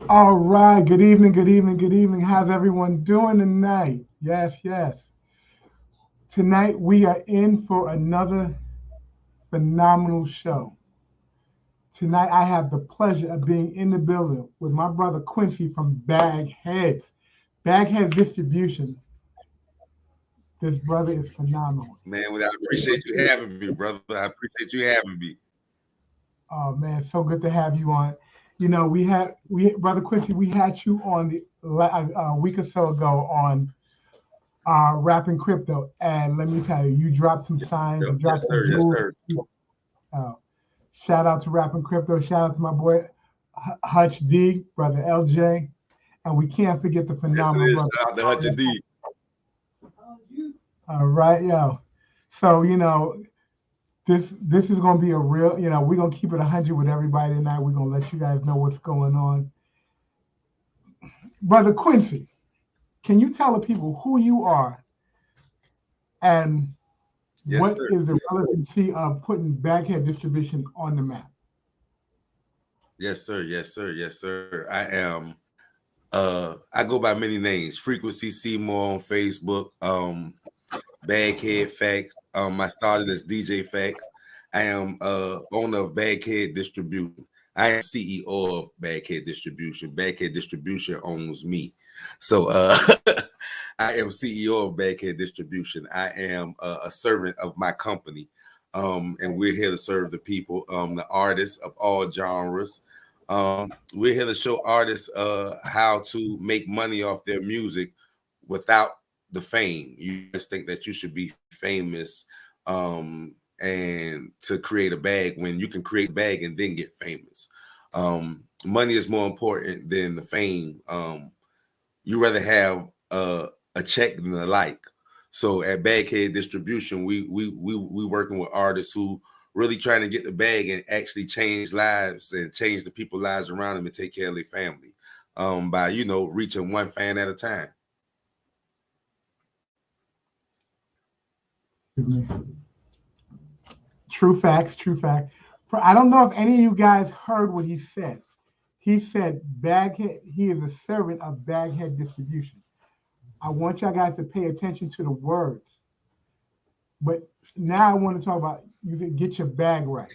All right. Good evening. Good evening. Good evening. How's everyone doing tonight? Yes, yes. Tonight we are in for another phenomenal show. Tonight I have the pleasure of being in the building with my brother Quincy from Bagheads. Baghead Distribution. This brother is phenomenal. Man, well, I appreciate you having me, brother. I appreciate you having me. Oh man, so good to have you on. You know, we brother Quincy, we had you on a week or so ago on rapping crypto. And let me tell you, you dropped some signs, you Yes, dropped some sir. Yes, jewels. sir. Uh, Shout out to rapping crypto. Shout out to my boy Hutch D, brother LJ, and we can't forget the Yes, it phenomenal is. brother. Shout out to Hutch D. All right, yo. So this is gonna be a real. We're gonna keep it 100 with everybody tonight. We're gonna let you guys know what's going on. Brother Quincy, can you tell the people who you are and Yes, what sir. is the relevancy of putting Baghead Distribution on the map? Yes, sir. Yes, sir. Yes, sir. I go by many names. Frequency Seymour on Facebook. Baghead Facts. I started as DJ Facts. I am owner of Baghead Distribution. I am CEO of Baghead Distribution. Baghead Distribution owns me. So I am CEO of Baghead Distribution. I am a servant of my company. And we're here to serve the people, the artists of all genres. We're here to show artists how to make money off their music without the fame. You just think that you should be famous and to create a bag when you can create a bag and then get famous. Money is more important than the fame. You rather have a check than a like. So at Baghead Distribution, we working with artists who really trying to get the bag and actually change lives and change the people lives around them and take care of their family by reaching one fan at a time. Excuse me. True facts, true fact. I don't know if any of you guys heard what he said. He said Baghead, he is a servant of Baghead Distribution. I want y'all guys to pay attention to the words. But now I want to talk about you can get your bag right.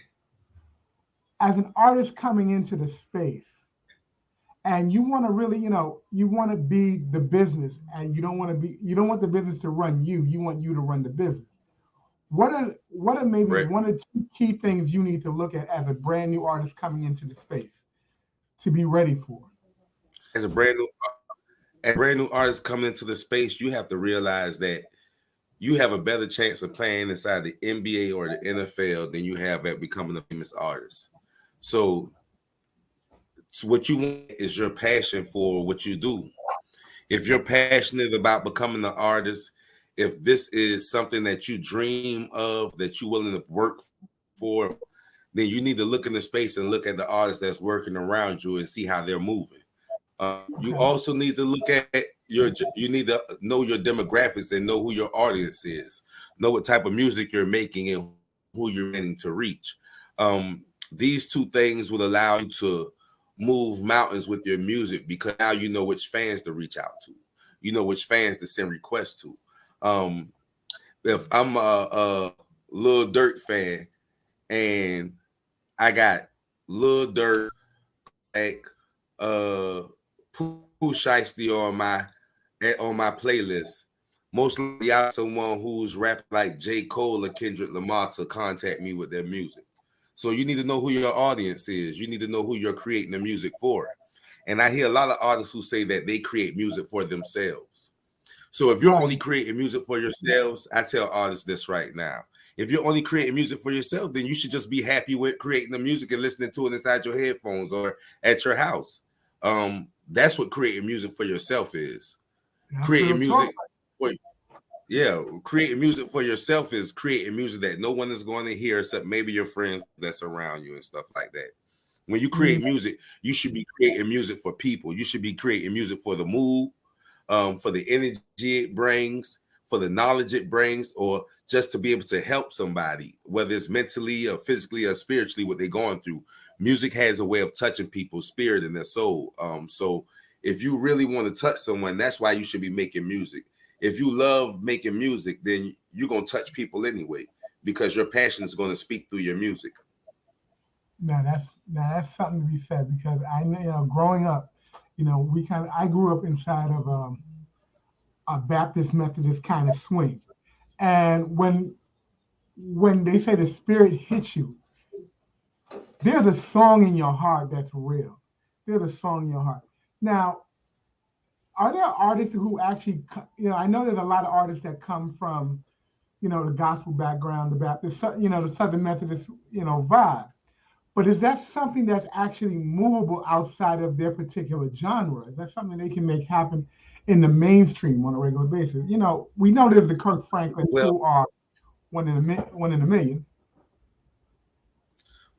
As an artist coming into the space, and you want to really, you want to be the business, and you don't want the business to run you. You want you to run the business. What are maybe Right. one or two key things you need to look at as a brand new artist coming into the space to be ready for? As a brand new artist coming into the space, you have to realize that you have a better chance of playing inside the NBA or the NFL than you have at becoming a famous artist. So, what you want is your passion for what you do. If you're passionate about becoming an artist, if this is something that you dream of, that you're willing to work for, then you need to look in the space and look at the artists that's working around you and see how they're moving. You Okay. also need to look at you need to know your demographics and know who your audience is, know what type of music you're making and who you're planning to reach. These two things will allow you to move mountains with your music because now you know which fans to reach out to, you know which fans to send requests to. Um, if I'm a Lil Dirt fan and I got Lil Dirt, Kodak, Pooh Shiesty on my playlist. Most likely, y'all someone who's rapping like J. Cole or Kendrick Lamar to contact me with their music. So you need to know who your audience is. You need to know who you're creating the music for. And I hear a lot of artists who say that they create music for themselves. So if you're Right. only creating music for yourselves, I tell artists this right now. If you're only creating music for yourself, then you should just be happy with creating the music and listening to it inside your headphones or at your house. That's what creating music for yourself is. That's real Creating talk. music for creating music for yourself is creating music that no one is going to hear except maybe your friends that's around you and stuff like that. When you create Mm, music, you should be creating music for people. You should be creating music for the mood, for the energy it brings, for the knowledge it brings, or just to be able to help somebody, whether it's mentally or physically or spiritually, what they're going through. music has a way of touching people's spirit and their soul. So if you really want to touch someone, that's why you should be making music. If you love making music, then you're gonna touch people anyway because your passion is going to speak through your music. Now that's something to be said because I know, growing up, we kind of I grew up inside of a Baptist Methodist kind of swing, and when they say the spirit hits you, there's a song in your heart that's real. There's a song in your heart. Now, are there artists who actually, I know there's a lot of artists that come from, the gospel background, the Baptist, the Southern Methodist, vibe. But is that something that's actually movable outside of their particular genre? Is that something they can make happen in the mainstream on a regular basis? We know there's the Kirk Franklins Well, who are one in a million.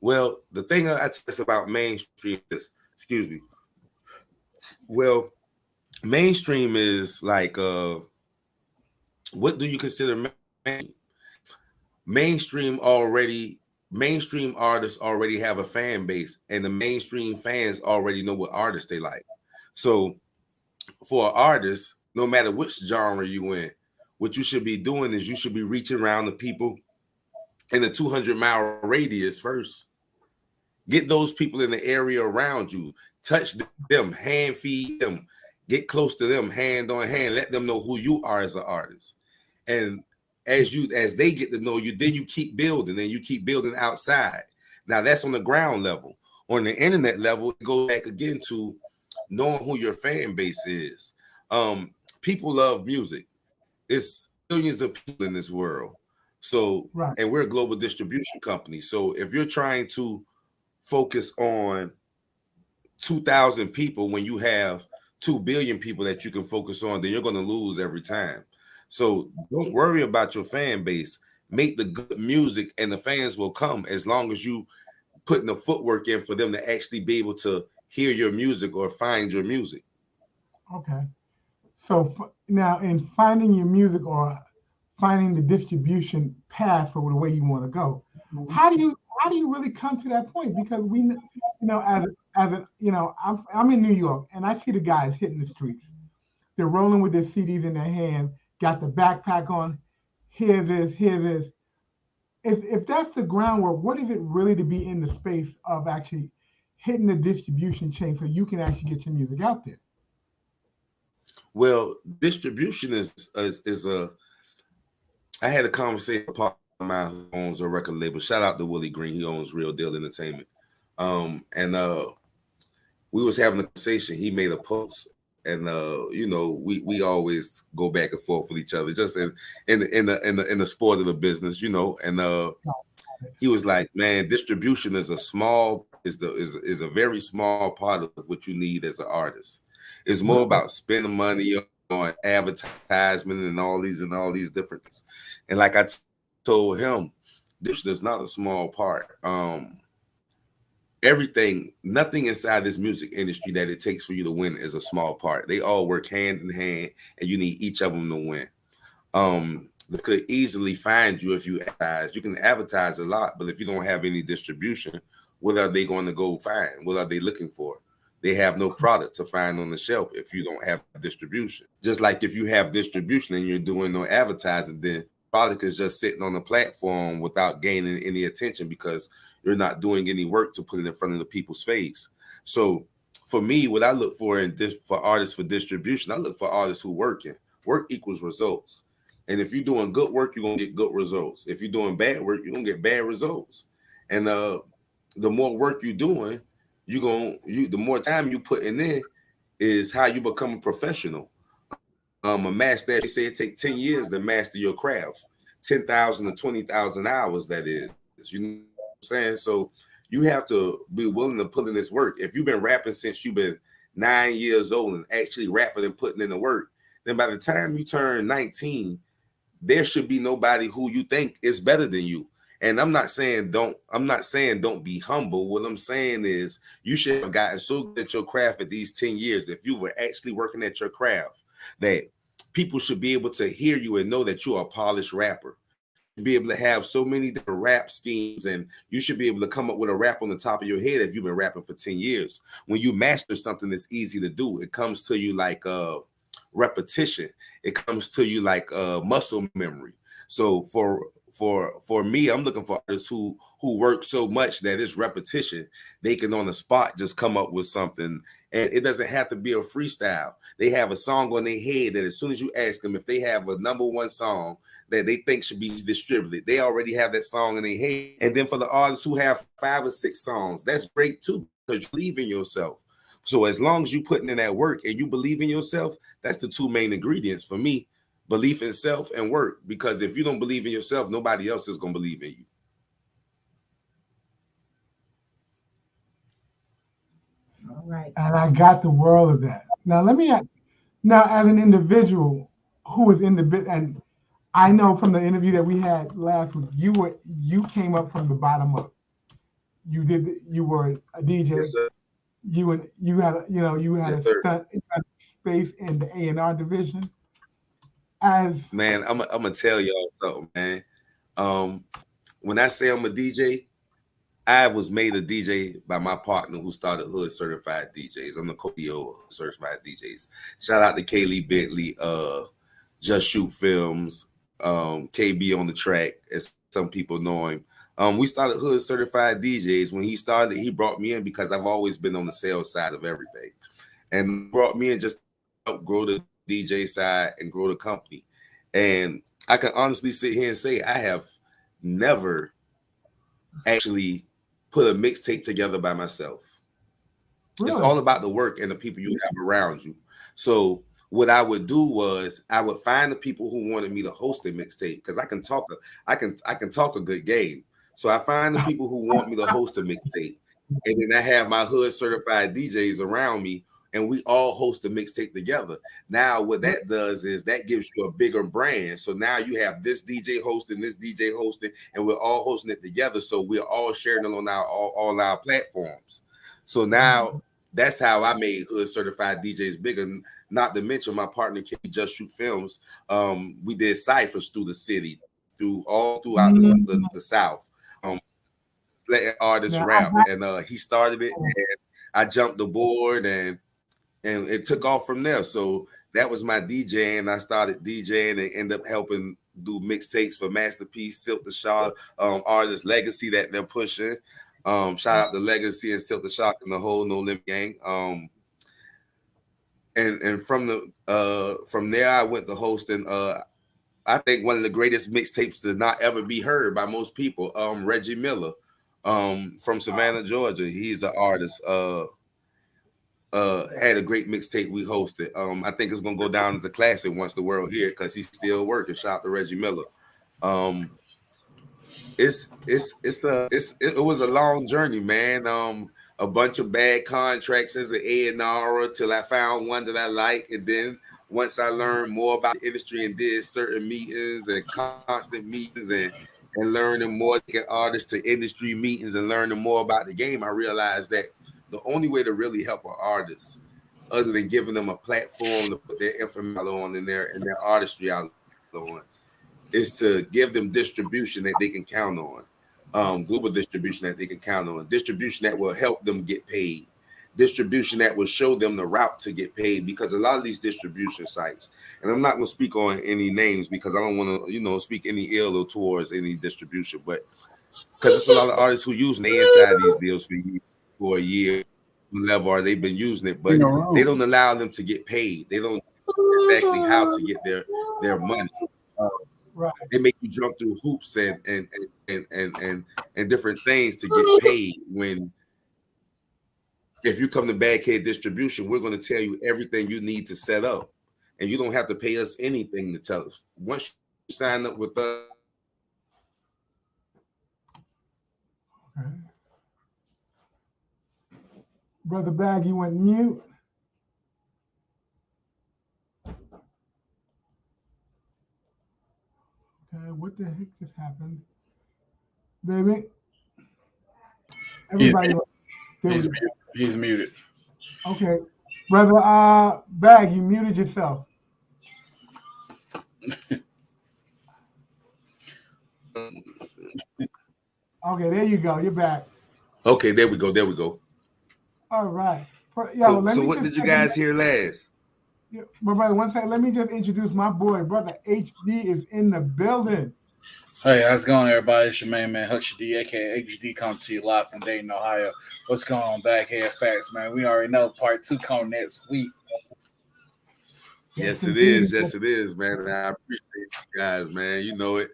well, the thing I tell about mainstream is, excuse me. Well, mainstream is like, what do you consider mainstream? Mainstream artists already have a fan base, and the mainstream fans already know what artists they like. So for an artist, no matter which genre you in, what you should be doing is you should be reaching around the people in a 200-mile radius first. Get those people in the area around you, touch them, hand feed them, get close to them, hand on hand, let them know who you are as an artist. And as they get to know you, then you keep building and you keep building outside. Now that's on the ground level. On the internet level, it goes back again to knowing who your fan base is. People love music. It's millions of people in this world. So, Right. and we're a global distribution company. So if you're trying to focus on 2,000 people when you have 2 billion people that you can focus on, then you're going to lose every time. So don't worry about your fan base. Make the good music and the fans will come as long as you putting the footwork in for them to actually be able to hear your music or find your music. Okay. So now, in finding your music or finding the distribution path for the way you want to go, how do you really come to that point? Because I'm in New York and I see the guys hitting the streets. They're rolling with their CDs in their hand, got the backpack on. Hear this, hear this. If that's the groundwork, what is it really to be in the space of actually hitting the distribution chain so you can actually get your music out there? Well, distribution is a. I had a conversation with a partner of mine who owns a record label. Shout out to Willie Green. He owns Real Deal Entertainment. And we was having a conversation. He made a post, and we always go back and forth with each other, just in the sport of the business, And he was like, "Man, distribution is a very small part of what you need as an artist. It's more about spending money on advertisement and all these different things." And like I told him, this is not a small part. Nothing inside this music industry that it takes for you to win is a small part. They all work hand in hand, and you need each of them to win. They could easily find you if you advertise. You can advertise a lot, but if you don't have any distribution, what are they going to go find? What are they looking for? They have no product to find on the shelf if you don't have distribution. Just like if you have distribution and you're doing no advertising, then product is just sitting on the platform without gaining any attention because you're not doing any work to put it in front of the people's face. So for me, what I look for for artists for distribution, I look for artists who working. Work equals results. And if you're doing good work, you're gonna get good results. If you're doing bad work, you're gonna get bad results. And the more work you're doing, the more time you putting in is how you become a professional. A master, they say it takes 10 years to master your craft, 10,000 to 20,000 hours, that is. You know what I'm saying? So you have to be willing to put in this work. If you've been rapping since you've been 9 years old and actually rapping and putting in the work, then by the time you turn 19, there should be nobody who you think is better than you. And I'm not saying don't be humble. What I'm saying is you should have gotten so good at your craft at these 10 years. If you were actually working at your craft, that people should be able to hear you and know that you're a polished rapper. be able to have so many different rap schemes, and you should be able to come up with a rap on the top of your head if you've been rapping for 10 years. When you master something that's easy to do, it comes to you like repetition. It comes to you like muscle memory. So for me, I'm looking for artists who work so much that it's repetition. They can on the spot just come up with something, and it doesn't have to be a freestyle. They have a song on their head that as soon as you ask them if they have a number one song that they think should be distributed, they already have that song in their head. And then for the artists who have 5 or 6 songs, that's great too, because you believe in yourself. So as long as you putting in that work and you believe in yourself, that's the 2 main ingredients for me: belief in self and work. Because if you don't believe in yourself, nobody else is going to believe in you. All right. And I got the world of that. Now let me now as an individual who is in the bit, and I know from the interview that we had last week, you came up from the bottom up. You were a DJ. Yes, sir. You had you had Yes, a sir. stunt you had space in the A&R division. As Man, I'm gonna tell y'all something, man. When I say I'm a DJ, I was made a DJ by my partner who started Hood Certified DJs. I'm the co-CEO of Certified DJs. Shout out to Kaylee Bentley, Just Shoot Films, KB on the track, as some people know him. We started Hood Certified DJs. When he started, he brought me in because I've always been on the sales side of everything, and brought me in just to help grow the DJ side and grow the company. And I can honestly sit here and say I have never actually put a mixtape together by myself. It's all really, about the work and the people you have around you. So what I would do was I would find the people who wanted me to host a mixtape, because I can talk a good game. So I find the people who want me to host a mixtape, and then I have my Hood Certified DJs around me, and we all host a mixtape together. Now what that does is that gives you a bigger brand. So now you have this DJ hosting, and we're all hosting it together. So we're all sharing it on all our platforms. So now that's how I made Hood Certified DJs bigger. Not to mention my partner, Kenny Just Shoot Films. We did ciphers through the city, throughout the South, letting artists now rap. And he started it, and I jumped the board, and it took off from there. So that was my DJing. I started DJing and ended up helping do mixtapes for Masterpiece, Silk the Shaw, Artist Legacy that they're pushing. Shout out to Legacy and Silk the Shock and the whole No Limit gang. And from there I went to hosting I think one of the greatest mixtapes to not ever be heard by most people, Reggie Miller, from Savannah, Georgia. He's an artist. Had a great mixtape we hosted. I think it's gonna go down as a classic once the world hear it, because he's still working. Shout out to Reggie Miller. It was a long journey, man. A bunch of bad contracts as an A&R till I found one that I like, and then once I learned more about the industry and did certain meetings and constant meetings and learning more, to get artists to industry meetings and learning more about the game, I realized that the only way to really help an artist, other than giving them a platform to put their information on and their artistry out on, is to give them distribution that they can count on, global distribution that they can count on, distribution that will help them get paid, distribution that will show them the route to get paid. Because a lot of these distribution sites, and I'm not going to speak on any names because I don't want to, speak any ill or towards any distribution, but because it's a lot of artists who use they inside these deals for a year, level, or they've been using it, but they don't allow them to get paid. They don't know exactly how to get their money. right. They make you jump through hoops and different things to get paid. When if you come to Bad Kid Distribution, we're going to tell you everything you need to set up, and you don't have to pay us anything to tell us. Once you sign up with us, Okay. Brother Bag, you went mute. Okay, what the heck just happened? Baby, everybody. There we go. He's muted. Okay. Brother Bag, you muted yourself. Okay, there you go. You're back. Okay, there we go. There we go. All right. Yo, So, let so me what just did you take a guys hear last? my brother. One second. Let me just introduce my boy, brother HD is in the building. Hey, how's it going, everybody? It's your main man, Hutch D, aka HD, coming to you live from Dayton, Ohio. What's going on, Backhead Facts, man? We already know part 2 coming next week. Yes, Yes, it indeed. is. Yes, it is, man. And I appreciate you guys, man. You know it.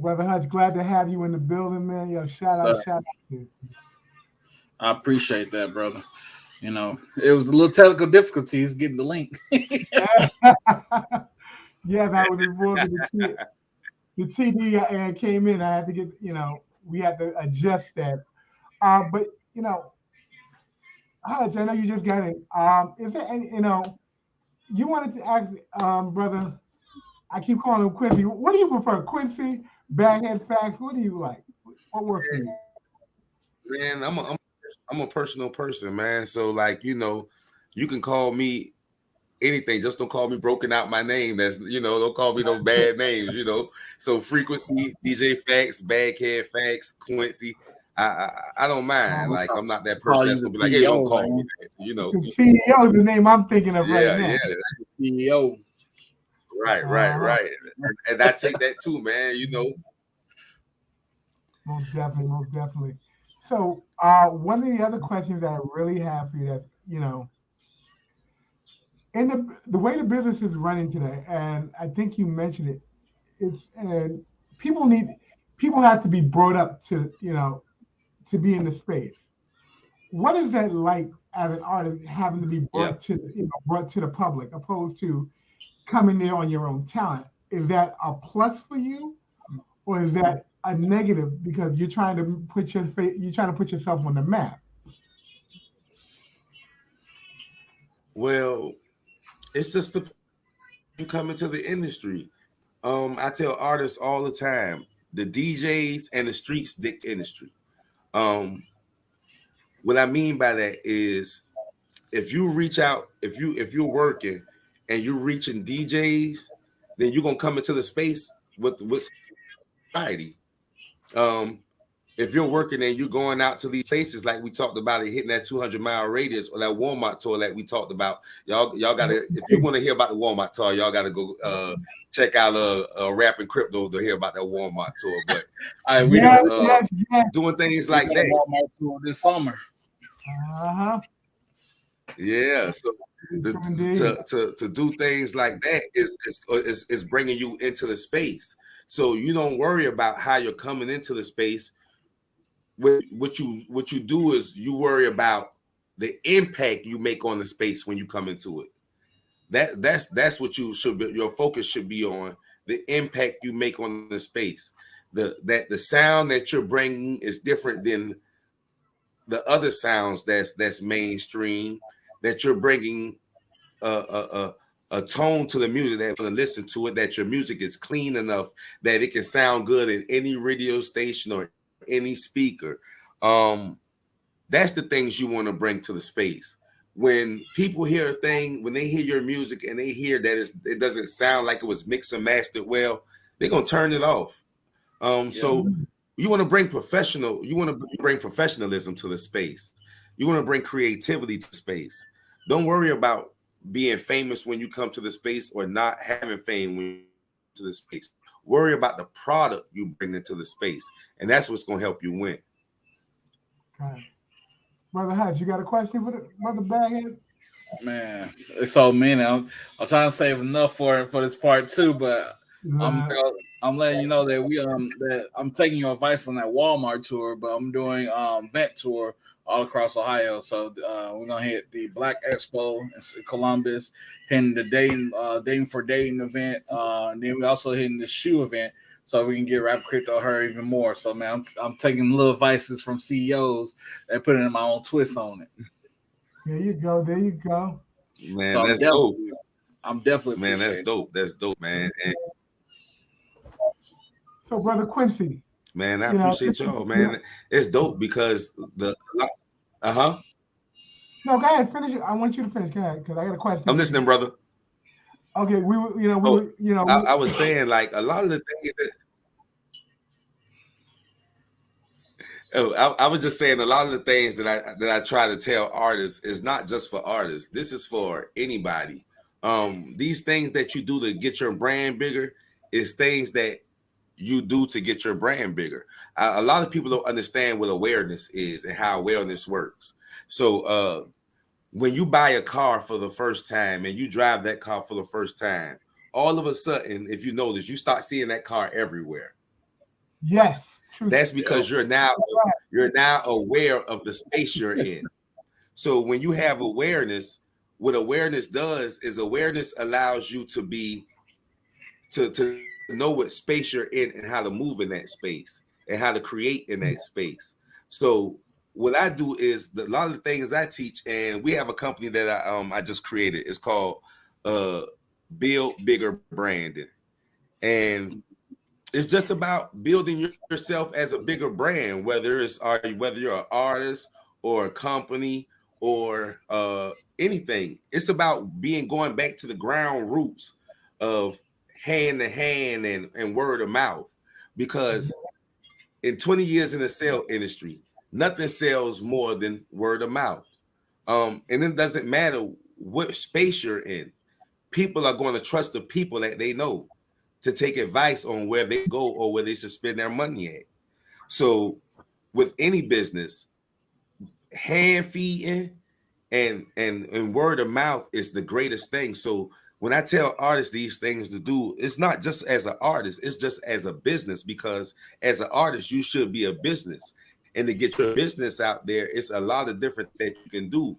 Brother Hutch, glad to have you in the building, man. Yo, shout out, So shout out to you. I appreciate that, brother. You know, it was a little technical difficulties getting the link. Yeah, that was involved with the TD and came in. I had to get, we had to adjust that. But Hutch, I know you just got in. Is there any, you wanted to ask, brother? I keep calling him Quincy. What do you prefer, Quincy, Baghead Facts? What do you like? What works for you? Man, I'm a personal person, man. So like, you can call me anything. Just don't call me broken out my name. Don't call me those bad names. So frequency, DJ Facts, Baghead Facts, Quincy. I don't mind. Um, Like I'm not that Call person you that's the gonna be like, hey, don't CEO, call me man. that. the CEO is the name I'm thinking of right Yeah, now. yeah. CEO. Right, right, Uh, right. And I take that too, man. Most definitely, most definitely. So, one of the other questions that I really have for you that's, in the way the business is running today, and I think you mentioned it, it's and people need people have to be brought up to be in the space. What is that like as an artist having to be Yeah. brought to the public opposed to coming there on your own talent? Is that a plus for you, or is that a negative because you're trying to you're trying to put yourself on the map? Well, it's just you come into the industry. I tell artists all the time, the DJs and the streets dictate industry. Um, what I mean by that is if you reach out, if you're working and you're reaching DJs, then you're gonna come into the space with society. Um, if you're working and you're going out to these places like we talked about it, hitting that 200-mile radius or that Walmart tour that we talked about, y'all gotta, if you want to hear about the Walmart tour, y'all gotta go check out Rap and Crypto to hear about that Walmart tour. But All right, we Yes, do yes. doing things we like got a that, Walmart tour this summer. Uh-huh. yeah. So Indeed. to do things like that is bringing you into the space. So you don't worry about how you're coming into the space. What you do is you worry about the impact you make on the space when you come into it. That's what you should be, your focus should be on, the impact you make on the space. The sound that you're bringing is different than the other sounds that's mainstream, that you're bringing a tone to the music that want to listen to it, that your music is clean enough that it can sound good in any radio station or any speaker. That's the things you want to bring to the space. When people hear a thing, when they hear your music and they hear that it doesn't sound like it was mixed and mastered well, they're gonna turn it off. Yeah. So you want to bring professionalism to the space. You want to bring creativity to space. Don't worry about being famous when you come to the space or not having fame when you come to the space. Worry about the product you bring into the space, and that's what's gonna help you win. Okay. Brother Hutch, you got a question for the brother Baghead? Man, it's so many. I'm trying to save enough for this part 2, but I'm Uh, I'm letting you know that that I'm taking your advice on that Walmart tour, but I'm doing vent tour all across Ohio. So we're gonna hit the Black Expo in Columbus, hitting the Dayton for Dayton event, and then we also hitting the shoe event. So we can get Rap Crypto her even more. So man, I'm taking little advices from CEOs and putting my own twist on it. there you go. There you go. Man, So that's dope. I'm definitely Man, that's appreciating. dope. That's dope, man. And So, brother Quincy, man, I you know, appreciate y'all, man. It's dope because uh-huh. no, go ahead, finish it. I want you to finish. Go ahead, because I got a question I'm for you. listening, brother. Okay, we were, Oh, we I was saying like a lot of the things that oh, I was just saying a lot of the things that I try to tell artists is not just for artists. This is for anybody. These things that you do to get your brand bigger is things that you do to get your brand bigger. A lot of people don't understand what awareness is and how awareness works. So when you buy a car for the first time and you drive that car for the first time, all of a sudden, if you notice, you start seeing that car everywhere. yes, true. That's Yep. because you're now aware of the space you're in. So when you have awareness, what awareness does is awareness allows you to be to know what space you're in and how to move in that space and how to create in that space. So what I do is a lot of the things I teach, and we have a company that I just created. It's called uh Build Bigger Branding, and it's just about building yourself as a bigger brand, whether you're an artist or a company or anything. It's about going back to the ground roots of hand to hand and word of mouth. Because in 20 years in the sale industry, nothing sells more than word of mouth. And it doesn't matter what space you're in. People are going to trust the people that they know to take advice on where they go or where they should spend their money at. So with any business, hand feeding and word of mouth is the greatest thing. So when I tell artists these things to do, it's not just as an artist, it's just as a business, because as an artist, you should be a business. And to get your business out there, it's a lot of different that you can do.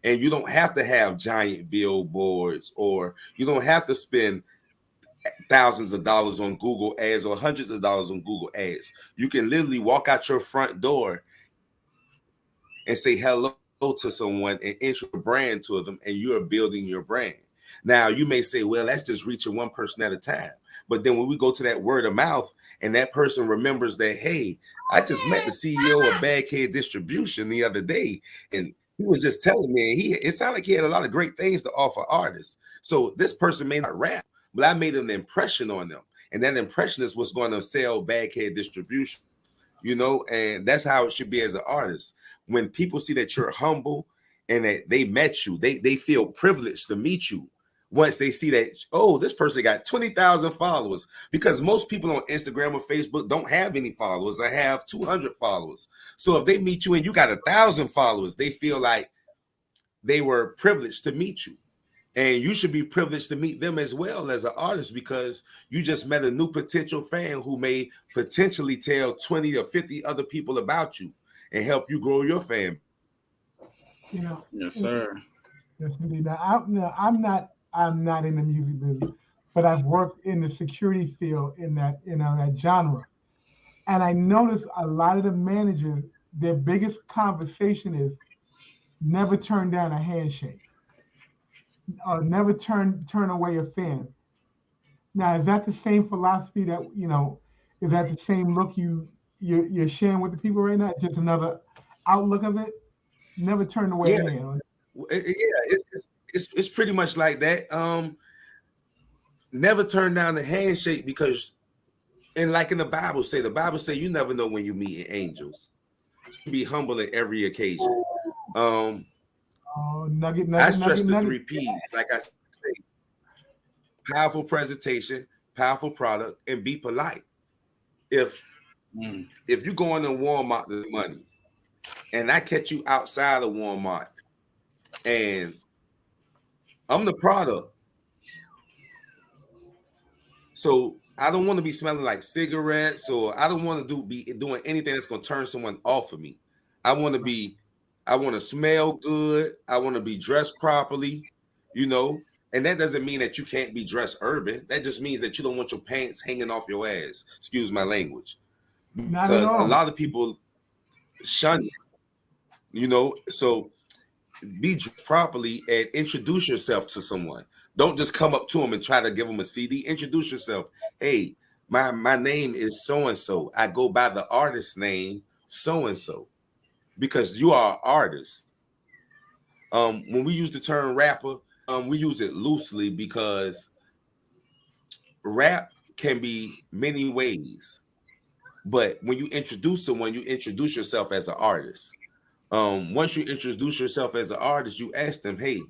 And you don't have to have giant billboards, or you don't have to spend thousands of dollars on Google ads or hundreds of dollars on Google ads. You can literally walk out your front door and say hello to someone and introduce your brand to them, and you're building your brand. Now, you may say, well, that's just reaching one person at a time. But then when we go to that word of mouth and that person remembers that, hey, I just met the CEO of Baghead Distribution the other day, and he was just telling me, it sounded like he had a lot of great things to offer artists. So this person may not rap, but I made an impression on them. And that impression is what's going to sell Baghead Distribution, and that's how it should be as an artist. When people see that you're humble and that they met you, they feel privileged to meet you. Once they see that, oh, this person got 20,000 followers, because most people on Instagram or Facebook don't have any followers. I have 200 followers. So if they meet you and you got 1,000 followers, they feel like they were privileged to meet you. And you should be privileged to meet them as well as an artist, because you just met a new potential fan who may potentially tell 20 or 50 other people about you and help you grow your fan. You know, Yes, it- sir. yes, indeed. Now, I'm not in the music business, but I've worked in the security field in that genre, and I noticed a lot of the managers, their biggest conversation is never turn down a handshake, or never turn away a fan. Now, is that the same philosophy that is that the same look you're sharing with the people right now? It's just another outlook of it. Never turn away Yeah, a hand. it's pretty much like that. Never turn down the handshake, because, and like in the Bible say you never know when you meet angels. So be humble at every occasion. Um, Oh, I stress the nugget. three P's, like I say: powerful presentation, powerful product, and be polite. If Mm. if you go into Walmart with money and I catch you outside of Walmart and I'm the product, so I don't want to be smelling like cigarettes, or I don't want to be doing anything that's going to turn someone off of me. I want to be, I want to smell good. I want to be dressed properly, you know. And that doesn't mean that you can't be dressed urban. That just means that you don't want your pants hanging off your ass. Excuse my language, Not at because a all. lot of people shun So be dressed properly and introduce yourself to someone. Don't just come up to them and try to give them a CD. Introduce yourself. Hey, my name is so and so. I go by the artist name so and so, because you are an artist. When we use the term rapper, we use it loosely because rap can be many ways, but when you introduce someone, you introduce yourself as an artist. Once you introduce yourself as an artist, you ask them, "Hey,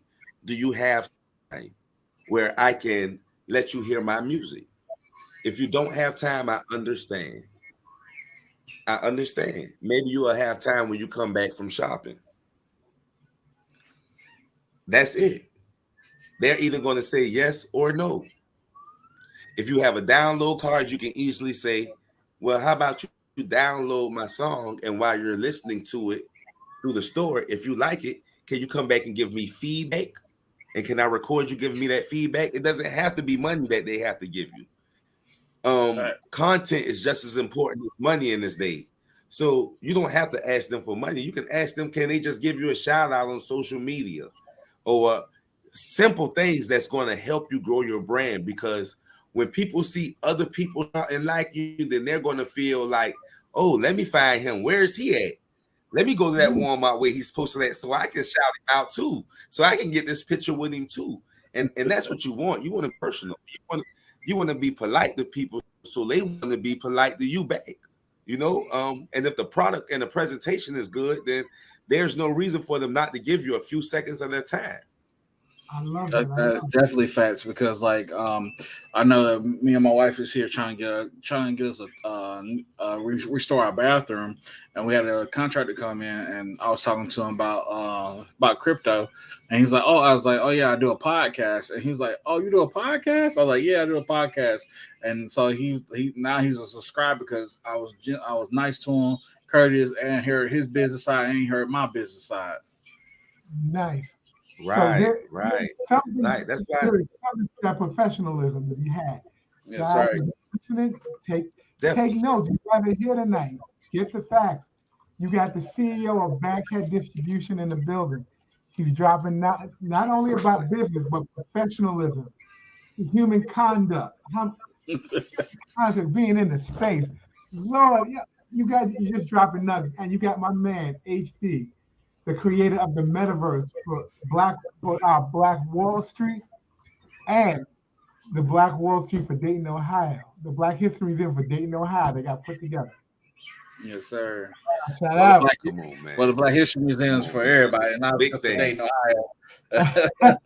do you have time where I can let you hear my music?" If you don't have time, I understand. I understand. Maybe you will have time when you come back from shopping. That's it. They're either going to say yes or no. If you have a download card, you can easily say, well, how about you download my song, and while you're listening to it through the store, if you like it, can you come back and give me feedback? And can I record you giving me that feedback? It doesn't have to be money that they have to give you. Content is just as important as money in this day. So you don't have to ask them for money. You can ask them, can they just give you a shout out on social media, or simple things that's going to help you grow your brand? Because when people see other people out and like you, then they're going to feel like, oh, let me find him. Where is he at? Let me go to that Walmart where he's posted at, so I can shout him out too, so I can get this picture with him too. And that's what you want. You want it personal. You want to be polite to people, so they want to be polite to you back. And if the product and the presentation is good, then there's no reason for them not to give you a few seconds of their time. I love that. That's definitely facts, because like I know that me and my wife is here trying to get us restore our bathroom, and we had a contractor come in, and I was talking to him about crypto, and he's like, I was like, oh yeah, I do a podcast, and he was like, oh, you do a podcast? I was like, yeah, I do a podcast, and so he now he's a subscriber because I was nice to him, courteous, and heard his business side, and he heard my business side. Nice. Right. That's why that professionalism that he had. Yes, right. Listening, take notes. You guys are here tonight. Get the facts. You got the CEO of Baghead Distribution in the building. He's dropping not only about business, but professionalism, human conduct, being in the space. Lord, yeah, you're just dropping nuggets. And you got my man, HD, the creator of the metaverse for Black Wall Street, and the Black Wall Street for Dayton, Ohio. The Black History Museum for Dayton, Ohio. They got put together. Yes, sir. Shout out. Come on, man. Well, the Black History Museum is for everybody, not big just thing. for Dayton, Ohio.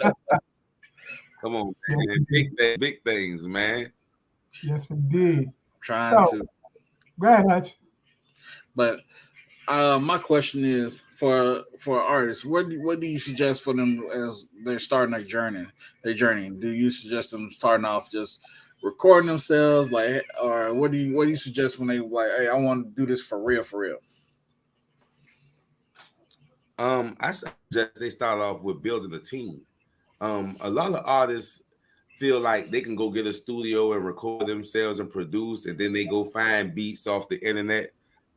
Come on, man. Big things, man. Yes, indeed. Trying to. Go ahead, Hutch. But my question is for artists, what do you suggest for them as they're starting their journey? Do you suggest them starting off just recording themselves, like, or what do you suggest when they like, hey, I want to do this for real? I suggest they start off with building a team. A lot of artists feel like they can go get a studio and record themselves and produce, and then they go find beats off the internet.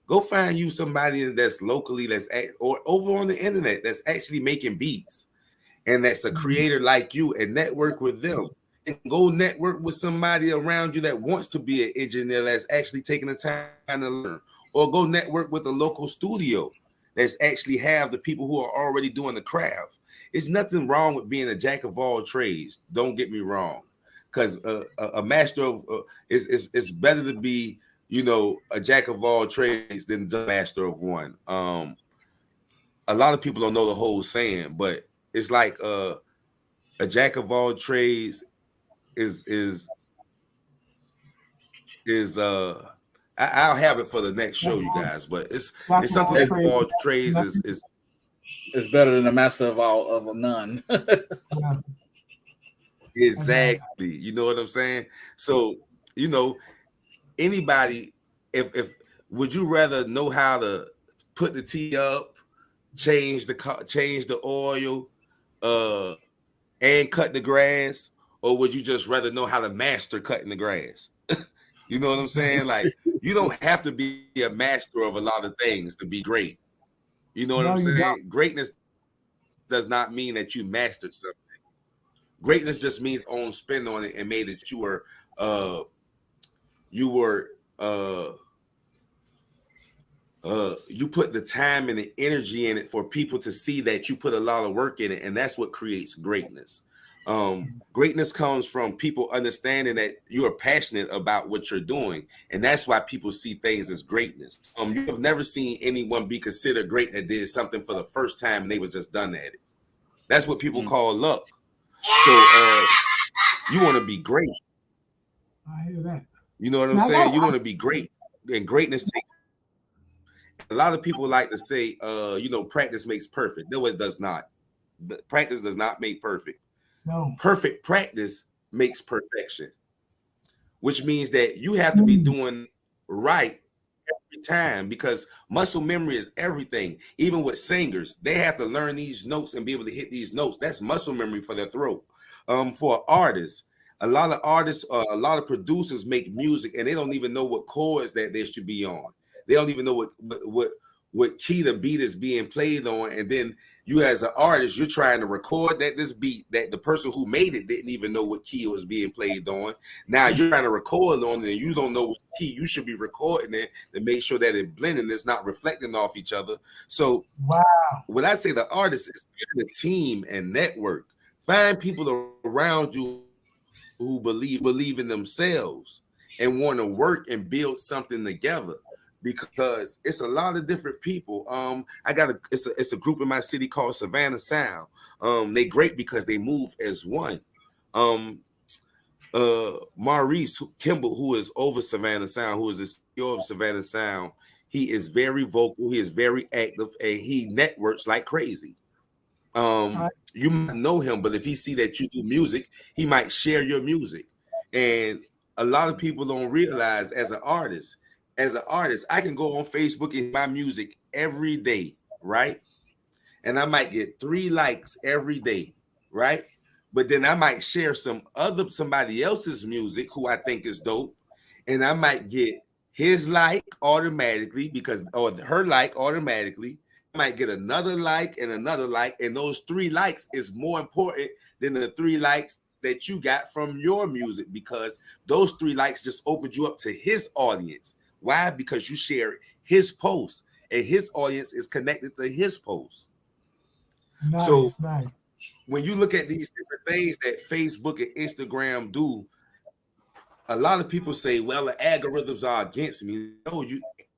Go find you somebody that's locally or over on the internet that's actually making beats, and that's a creator like you, and network with them. And go network with somebody around you that wants to be an engineer that's actually taking the time to learn, or go network with a local studio that's actually have the people who are already doing the craft. It's nothing wrong with being a jack of all trades. Don't get me wrong, because a master of it's better to be, a jack of all trades than the master of one. A lot of people don't know the whole saying, but it's like a jack of all trades is I'll have it for the next show, you guys. But it's something that all trades is it's better than a master of none. Exactly. You know what I'm saying? So, anybody, if would you rather know how to put the tea up, change the oil, and cut the grass, or would you just rather know how to master cutting the grass? You know what I'm saying? Like, you don't have to be a master of a lot of things to be great. You know what I'm saying? Greatness does not mean that you mastered something. Greatness just means own spin on it and made it you put the time and the energy in it for people to see that you put a lot of work in it, and that's what creates greatness. Greatness comes from people understanding that you are passionate about what you're doing, and that's why people see things as greatness. You have never seen anyone be considered great that did something for the first time and they were just done at it. That's what people call luck. So you want to be great. I hear that. You know what I'm Now, saying? You want to be great, and greatness takes. A lot of people like to say, practice makes perfect. No, it does not. Practice does not make perfect. No. Perfect practice makes perfection, which means that you have to be doing right every time, because muscle memory is everything. Even with singers, they have to learn these notes and be able to hit these notes. That's muscle memory for their throat. For artists, a lot of producers make music and they don't even know what chords that they should be on. They don't even know what key the beat is being played on, and then you as an artist, you're trying to record this beat that the person who made it didn't even know what key it was being played on. Now you're trying to record on it and you don't know what key you should be recording it to make sure that it blending, it's not reflecting off each other. So wow, when I say the artist is building a team and network, find people around you who believe in themselves and want to work and build something together. Because it's a lot of different people. It's a group in my city called Savannah Sound. They great because they move as one. Maurice Kimball, who is over Savannah Sound, who is the CEO of Savannah Sound, he is very vocal, he is very active, and he networks like crazy. You might know him, but if he see that you do music, he might share your music. And a lot of people don't realize as an artist, I can go on Facebook and my music every day, right? And I might get 3 likes every day, right? But then I might share somebody else's music who I think is dope, and I might get his like automatically or her like automatically. I might get another like, and those 3 likes is more important than the 3 likes that you got from your music, because those 3 likes just opened you up to his audience. Why? Because you share his post and his audience is connected to his post. Nice. When you look at these different things that Facebook and Instagram do, a lot of people say, well, the algorithms are against me. No,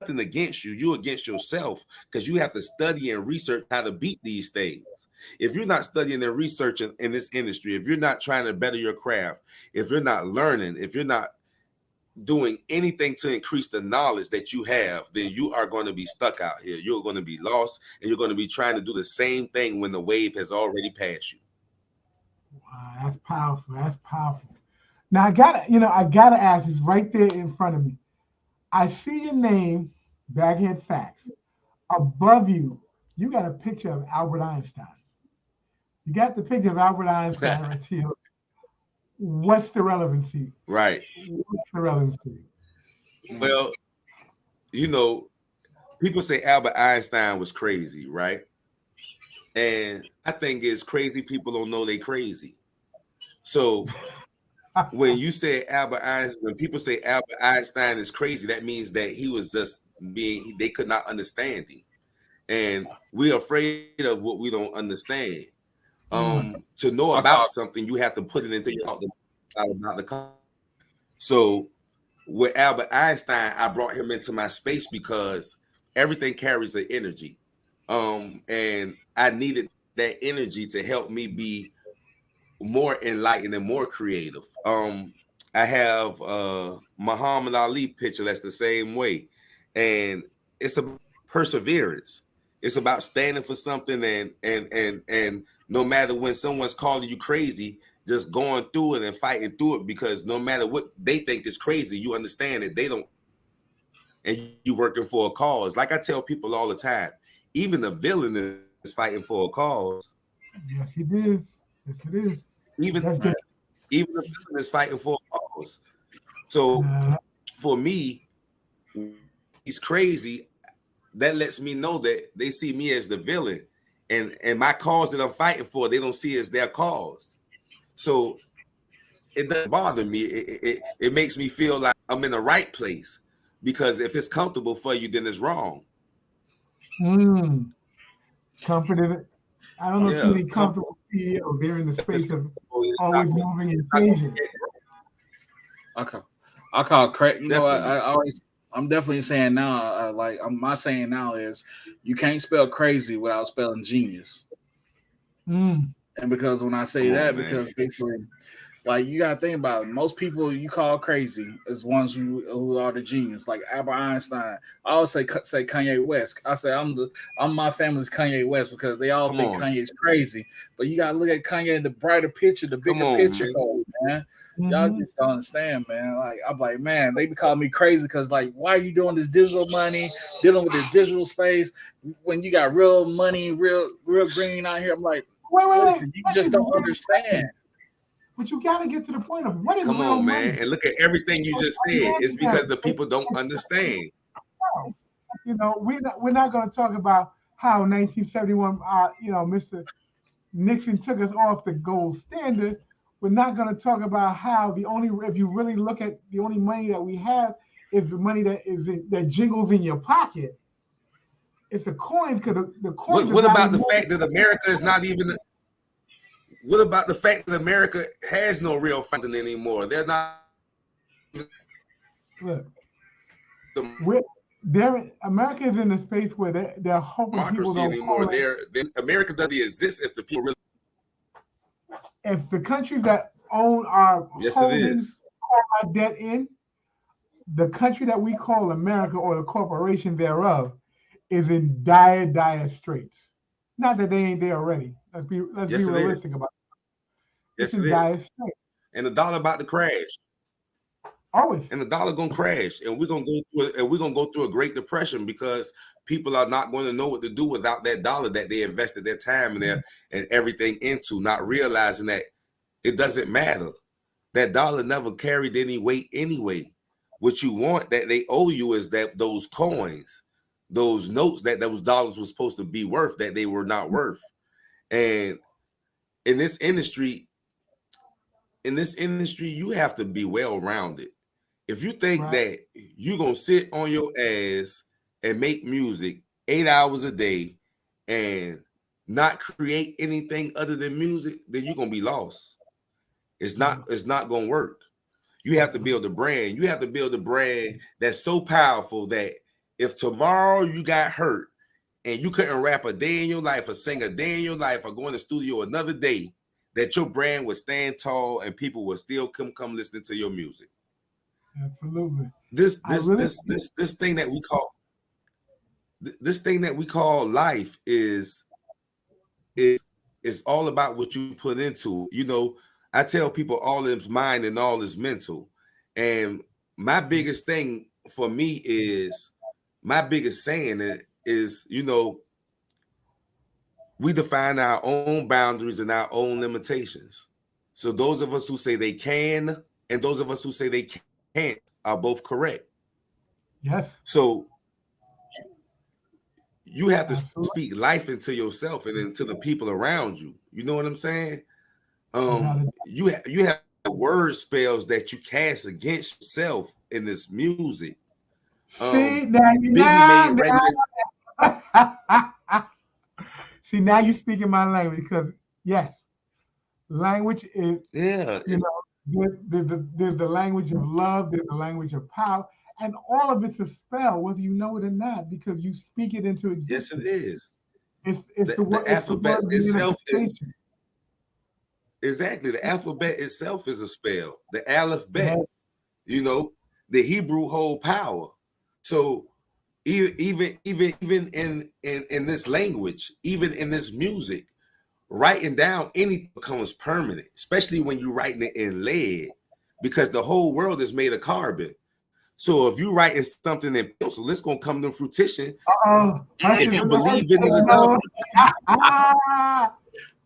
nothing against you. You're against yourself, because you have to study and research how to beat these things. If you're not studying and researching in this industry, if you're not trying to better your craft, if you're not learning, if you're not doing anything to increase the knowledge that you have, then you are going to be stuck out here. You're going to be lost, and you're going to be trying to do the same thing when the wave has already passed you. Wow, that's powerful. Now I gotta ask, it's right there in front of me. I see your name, Baghead Facts. Above you, you got a picture of Albert Einstein. You got the picture of Albert Einstein right here. What's the relevancy? Right. What's the relevancy? Well, people say Albert Einstein was crazy, right? And I think it's crazy people don't know they crazy. So when people say Albert Einstein is crazy, that means that he was just they could not understand him. And we're afraid of what we don't understand. To know about something, you have to put it into your about the. So with Albert Einstein, I brought him into my space because everything carries an energy. And I needed that energy to help me be more enlightened and more creative. I have Muhammad Ali picture that's the same way. And it's a perseverance. It's about standing for something and no matter when someone's calling you crazy, just going through it and fighting through it, because no matter what they think is crazy, you understand that they don't, and you working for a cause. Like I tell people all the time, even the villain is fighting for a cause. Yes, it is. Even the villain is fighting for a cause. So for me, he's crazy. That lets me know that they see me as the villain, and my cause that I'm fighting for, they don't see as their cause. So it doesn't bother me. It makes me feel like I'm in the right place, because if it's comfortable for you, then it's wrong. Comforted. I don't know too many comfortable CEOs. They're in the space of it's always not moving and gonna changing. get Okay, I call crazy. You know, Definitely. I always. I'm definitely saying now. My saying now is, you can't spell crazy without spelling genius. Mm, And because when I say Come on, that, man. because basically, like, you gotta think about it. Most people you call crazy is ones who are the genius, like Albert Einstein. I always say Kanye West. I say I'm my family's Kanye West because they all Come think on. Kanye's crazy. But you gotta look at Kanye in the brighter picture, the Come bigger on, picture man. for it, man. Y'all mhm. just don't understand, man. Like, I'm like, man, they be calling me crazy because, like, why are you doing this digital money, dealing with this digital space when you got real money, real green out here? I'm like, Wait. listen, you What just is don't real understand. money? But you got to get to the point of what is Come real on, man. money. And look at everything you just said. It's Yeah, because the people don't understand. you know, we're not going to talk about how 1971, Mr. Nixon took us off the gold standard. We're not going to talk about how if you really look at the only money that we have is the money that jingles in your pocket. It's the coins because the coins are What about valued the more. fact that America is not even? What about the fact that America has no real funding anymore? They're not Look, the America is in a space where they're hoping people democracy don't anymore. correlate. America doesn't exist if the people really. If the countries that own our Yes, it holdings is. call our debt in, the country that we call America or the corporation thereof is in dire straits. Not that they ain't there already. Let's be Yes, it is. realistic about it. It's Yes, it in is. dire straits. And the dollar about to crash. Always. And the dollar gonna crash, and we're gonna go through a Great Depression because people are not going to know what to do without that dollar that they invested their time and everything into, not realizing that it doesn't matter. That dollar never carried any weight anyway. What you want that they owe you is that those coins, those notes that those dollars were supposed to be worth that they were not worth. And in this industry, you have to be well rounded. If you think Right. that you're gonna sit on your ass and make music 8 hours a day and not create anything other than music, then you're gonna be lost. It's not gonna work. You have to build a brand. You have to build a brand that's so powerful that if tomorrow you got hurt and you couldn't rap a day in your life or sing a day in your life or go in the studio another day, that your brand would stand tall and people will still come listening to your music. Absolutely. This I this really this this this thing that we call this thing that we call life is all about what you put into it. You know, I tell people all is mind and all is mental. And my biggest thing for me is my biggest saying is, you know, we define our own boundaries and our own limitations. So those of us who say they can and those of us who say they can't are both correct. yes, So you have to absolutely. speak life into yourself and into the people around you. You know what I'm saying? Without a You have word spells that you cast against yourself in this music. see now Biggie made regular. see now you speaking my language because yes, language is Yeah, you know there's the language of love, there's the language of power, and all of it's a spell whether you know it or not because you speak it into yes, it existence. is. It's the word, The it's the alphabet word of itself is manifestation. exactly the alphabet itself is a spell. The alphabet, Yes, you know, the Hebrew hold power. So even in this language, even in this music, writing down anything becomes permanent, especially when you're writing it in lead, because the whole world is made of carbon. So if you writing something in pencil, it's gonna come to fruition. uh-oh, hush If it, you hush believe in it it, enough, no. Ah,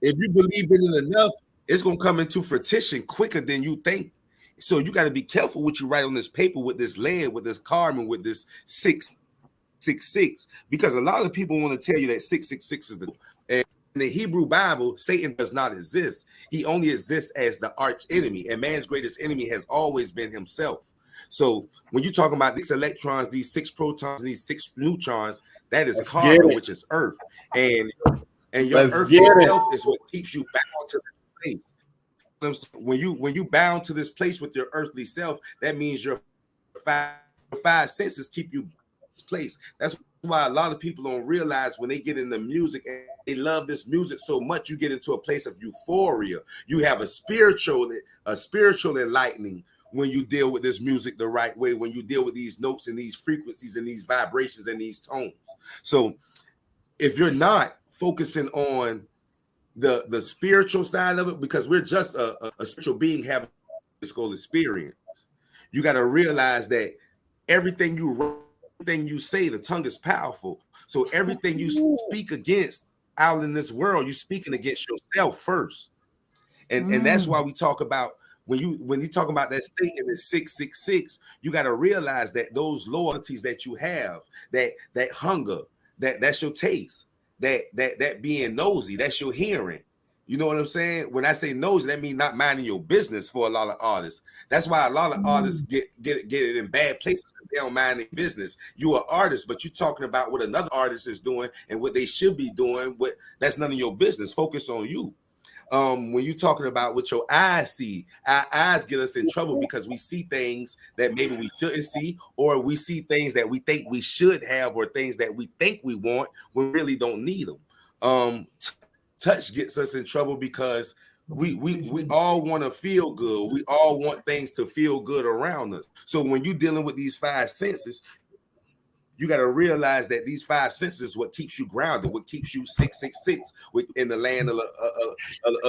if you believe in it enough, it's gonna come into fruition quicker than you think. So you got to be careful what you write on this paper with this lead, with this carbon, with this 666, because a lot of people want to tell you that 666 is the. And in the Hebrew Bible, Satan does not exist. He only exists as the arch enemy, and man's greatest enemy has always been himself. So when you're talking about these electrons, these 6 protons, and these 6 neutrons, that is Let's get carbon, it. which is earth, and your Let's earth get it. itself is what keeps you back onto the place. When you bound to this place with your earthly self, that means your five senses keep you in this place. That's why a lot of people don't realize when they get into music and they love this music so much, you get into a place of euphoria. You have a spiritual enlightening when you deal with this music the right way, when you deal with these notes and these frequencies and these vibrations and these tones. So if you're not focusing on the spiritual side of it, because we're just a spiritual being having a physical experience, you got to realize that everything you say, the tongue is powerful. So everything you speak against out in this world, you're speaking against yourself first. And that's why we talk about when you talk about that Satan is 666, you got to realize that those loyalties that you have, that hunger, that's your taste, that being nosy, that's your hearing. You know what I'm saying? When I say nosy, that means not minding your business for a lot of artists. That's why a lot of artists get it in bad places because they don't mind their business. You're an artist, but you're talking about what another artist is doing and what they should be doing. That's none of your business. Focus on you. When you're talking about what your eyes see, our eyes get us in trouble because we see things that maybe we shouldn't see, or we see things that we think we should have, or things that we think we want when we really don't need them. Touch gets us in trouble because we all want to feel good. We all want things to feel good around us. So when you're dealing with these five senses, you got to realize that these five senses is what keeps you grounded, what keeps you 666 in the land of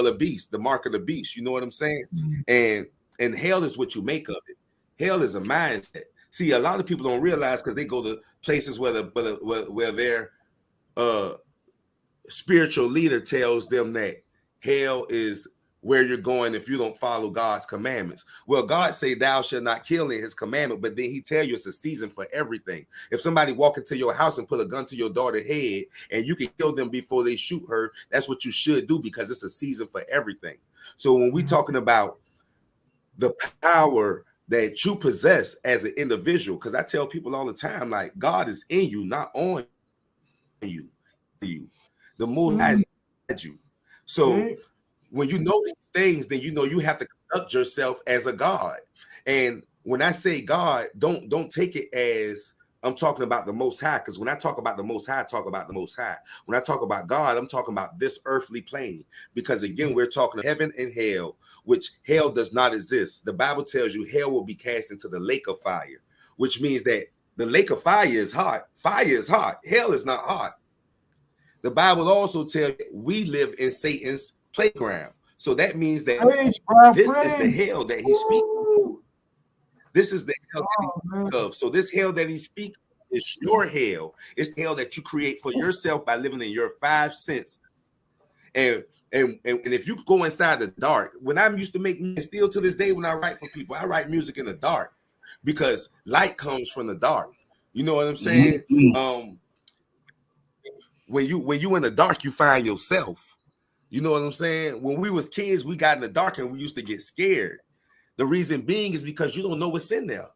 the beast, the mark of the beast. You know what I'm saying? And hell is what you make of it. Hell is a mindset. See, a lot of people don't realize because they go to places where their spiritual leader tells them that hell is where you're going if you don't follow God's commandments. Well, God say thou shalt not kill in his commandment, but then he tell you it's a season for everything. If somebody walk into your house and put a gun to your daughter's head and you can kill them before they shoot her, that's what you should do because it's a season for everything. So when we talking about the power that you possess as an individual, because I tell people all the time, like, God is in you, not on you. The more I you. So when you know these things, then you know you have to conduct yourself as a God. And when I say God, don't take it as I'm talking about the Most High, because when I talk about the Most High, I talk about the Most High. When I talk about God, I'm talking about this earthly plane, because again, we're talking heaven and hell, which hell does not exist. The Bible tells you hell will be cast into the lake of fire, which means that the lake of fire is hot. Fire is hot. Hell is not hot. The Bible also tells you we live in Satan's playground. So that means that this is the hell that he speaks. This is the hell that he speaks of. So this hell that he speaks is your hell. It's the hell that you create for yourself by living in your five senses. And if you go inside the dark, when I'm used to make, still to this day when I write for people, I write music in the dark because light comes from the dark. You know what I'm saying? When you in the dark, you find yourself. You know what I'm saying? When we was kids, we got in the dark and we used to get scared. The reason being is because you don't know what's in there.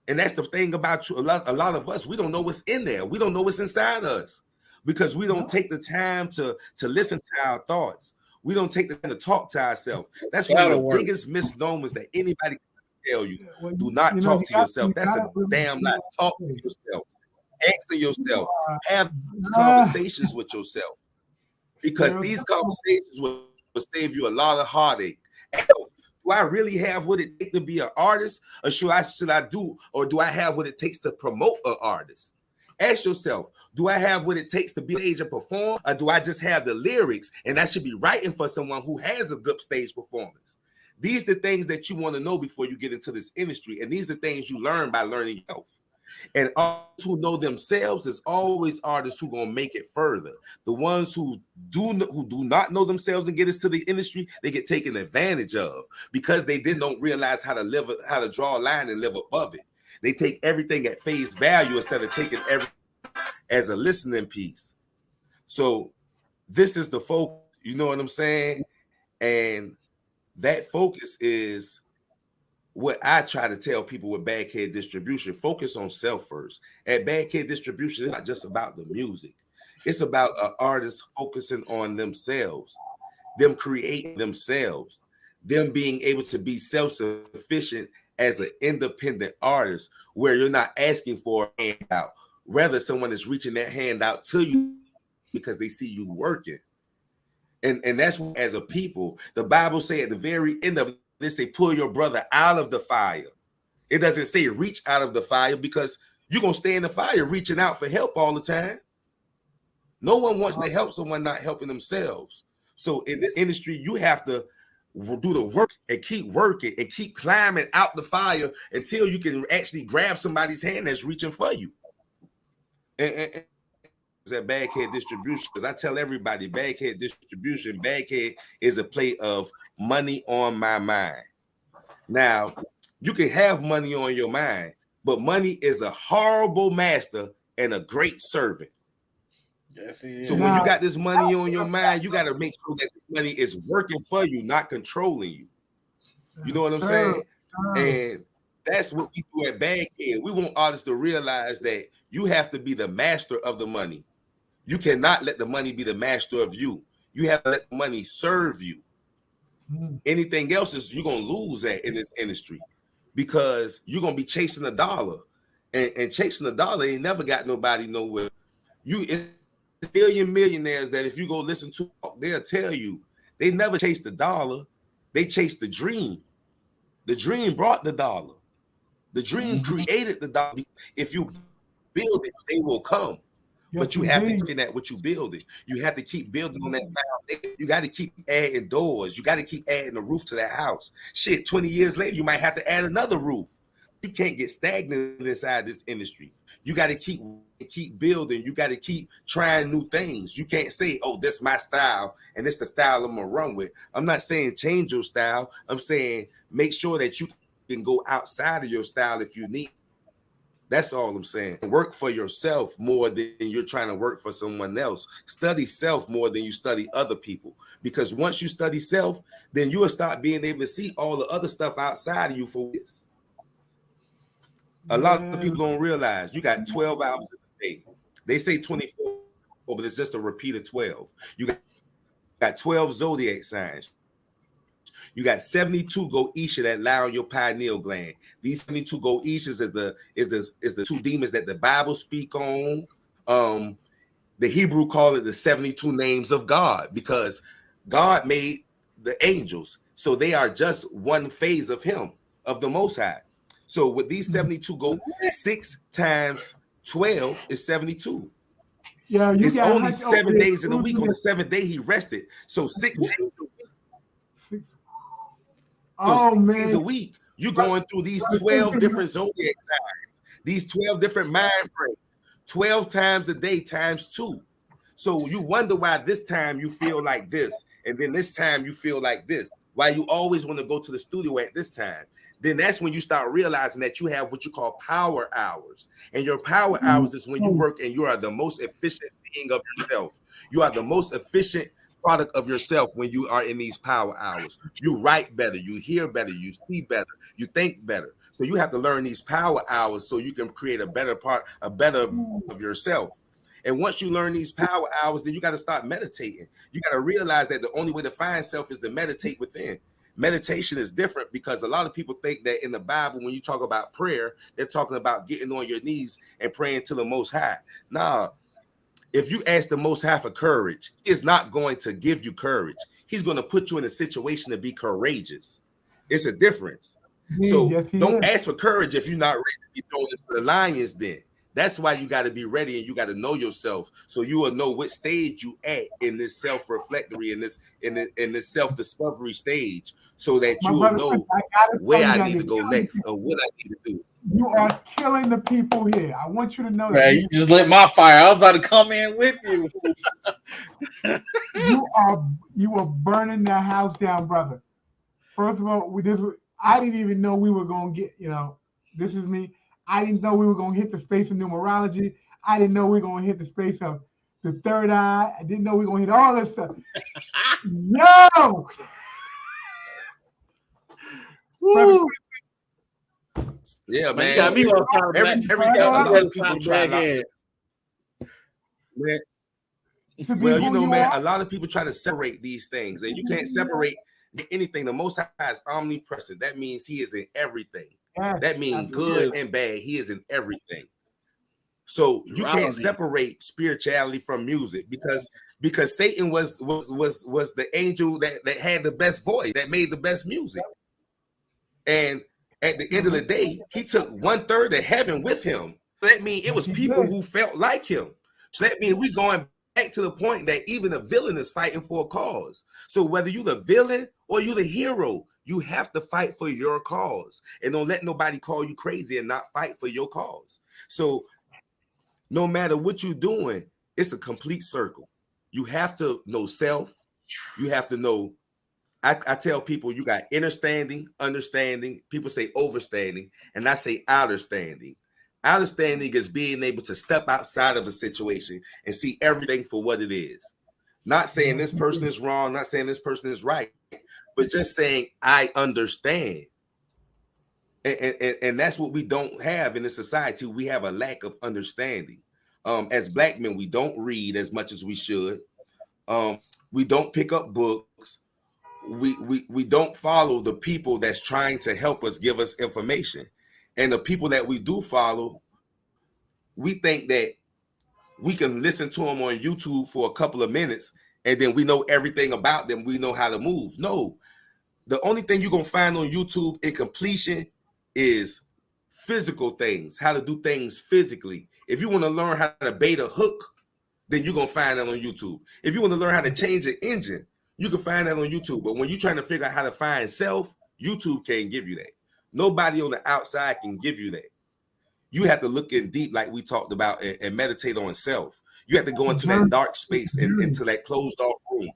And that's the thing about you. A lot of us, we don't know what's in there. We don't know what's inside us because we don't take the time to listen to our thoughts. We don't take the time to talk to ourselves. That's one of the biggest misnomers that anybody can tell you. Do not talk to yourself. That's a damn lie. Talk to yourself. Answer yourself. Have conversations with yourself, because these conversations will save you a lot of heartache. Do I really have what it takes to be an artist, or should I do I have what it takes to promote an artist? Ask yourself, do I have what it takes to be an stage and perform, or do I just have the lyrics and I should be writing for someone who has a good stage performance? These are the things that you want to know before you get into this industry, and these are the things you learn by learning yourself. And artists who know themselves is always artists who gonna make it further. The ones who do not know themselves and get us to the industry, they get taken advantage of because they don't realize how to draw a line and live above it. They take everything at face value instead of taking everything as a listening piece. So this is the focus, you know what I'm saying? And that focus is what I try to tell people with Bad Kid Distribution. Focus on self first. At Bad Kid Distribution, it's not just about the music. It's about an artist focusing on themselves. them creating themselves, them being able to be self-sufficient as an independent artist, where you're not asking for a handout. Rather, someone is reaching their hand out to you because they see you working. And that's what, as a people, the Bible say at the very end of it, they say, pull your brother out of the fire. It doesn't say reach out of the fire, because you're going to stay in the fire reaching out for help all the time. No one wants to help someone not helping themselves. So in this industry, you have to do the work and keep working and keep climbing out the fire until you can actually grab somebody's hand that's reaching for you. And at Baghead Distribution, because I tell everybody, Baghead Distribution, Baghead is a play of money on my mind. Now, you can have money on your mind, but money is a horrible master and a great servant. Yes, he is. So when you got this money on your mind, you got to make sure that the money is working for you, not controlling you. You know what I'm saying? And that's what we do at Baghead. We want artists to realize that you have to be the master of the money. You cannot let the money be the master of you. You have to let the money serve you. Anything else is you're gonna lose at in this industry, because you're gonna be chasing a dollar, and chasing a dollar ain't never got nobody nowhere. You billion millionaires that if you go listen to, they'll tell you they never chased the dollar, they chased the dream. The dream brought the dollar. The dream created the dollar. If you build it, they will come. But you have to look at what you building. You have to keep building on that foundation. You got to keep adding doors. You got to keep adding a roof to that house. Shit, 20 years later, you might have to add another roof. You can't get stagnant inside this industry. You got to keep building. You got to keep trying new things. You can't say, oh, this is my style and this is the style I'm going to run with. I'm not saying change your style. I'm saying make sure that you can go outside of your style if you need. That's all I'm saying. Work for yourself more than you're trying to work for someone else. Study self more than you study other people. Because once you study self, then you will start being able to see all the other stuff outside of you for this. A lot of people don't realize you got 12 hours a day. They say 24, but it's just a repeat of 12. You got 12 zodiac signs. You got 72 Goetia that lie on your pineal gland. These 72 Goetias is the two demons that the Bible speak on. The Hebrew call it the 72 names of God, because God made the angels, so they are just one phase of Him, of the Most High. So with these 72 go 6 times 12 is 72. Yeah, it's only 7 days in a week. On the 7th day he rested. So 6 days a week. So 6 days a week, you're going through these 12 different zodiac signs, these 12 different mind frames, 12 times a day times 2. So you wonder why this time you feel like this, and then this time you feel like this. Why you always want to go to the studio at this time. Then that's when you start realizing that you have what you call power hours. And your power hours is when you work and you are the most efficient being of yourself. You are the most efficient product of yourself when you are in these power hours. You write better, you hear better, you see better, you think better. So you have to learn these power hours so you can create a better of yourself. And once you learn these power hours, then you got to start meditating. You got to realize that the only way to find self is to meditate within. Meditation is different, because a lot of people think that in the Bible, when you talk about prayer, they're talking about getting on your knees and praying to the Most High. Nah, if you ask the Most High for courage, He is not going to give you courage. He's going to put you in a situation to be courageous. It's a difference. So don't ask for courage if you're not ready to be thrown into the lion's den. That's why you got to be ready, and you got to know yourself, so you will know what stage you at in this self-reflectory, in this self-discovery stage, so that you will know where I need to go next or what I need to do. You are killing the people here. I want you to know that. You just lit my fire. I was about to come in with you. You are burning the house down, brother. First of all, I didn't even know we were going to get, this is me. I didn't know we were going to hit the space of numerology. I didn't know we were going to hit the space of the third eye. I didn't know we were going to hit all this stuff. Yo! Woo! Yeah, man. You got me on time. Every day, a lot of people try to to be Well, you who know, you man, are. a lot of people try to separate these things, and you can't separate anything. The Most High is omnipresent. That means He is in everything. Yes, That means absolutely. good and bad. He is in everything. So you can't Duality. separate spirituality from music because Satan was the angel that had the best voice, that made the best music. And at the end of the day, he took 1/3 of heaven with him. That means it Yes, was he people did. who felt like him. So that means we're going back to the point that even the villain is fighting for a cause. So whether you're the villain or you're the hero, you have to fight for your cause. And don't let nobody call you crazy and not fight for your cause. So no matter what you're doing, it's a complete circle. You have to know self. You have to know. I tell people you got understanding. People say overstanding, and I say outerstanding. Outerstanding is being able to step outside of a situation and see everything for what it is. Not saying this person is wrong, not saying this person is right, but just saying I understand. And that's what we don't have in this society. We have a lack of understanding. As black men, we don't read as much as we should. We don't pick up books. We don't follow the people that's trying to help us, give us information. And the people that we do follow, we think that we can listen to them on YouTube for a couple of minutes and then we know everything about them. We know how to move. No, the only thing you're gonna find on YouTube in completion is physical things, how to do things physically. If you want to learn how to bait a hook, then you're gonna find that on YouTube. If you want to learn how to change an engine, you can find that on YouTube. But when you're trying to figure out how to find self, YouTube can't give you that. Nobody on the outside can give you that. You have to look in deep, like we talked about, and meditate on self. You have to go into that dark space and into that closed off room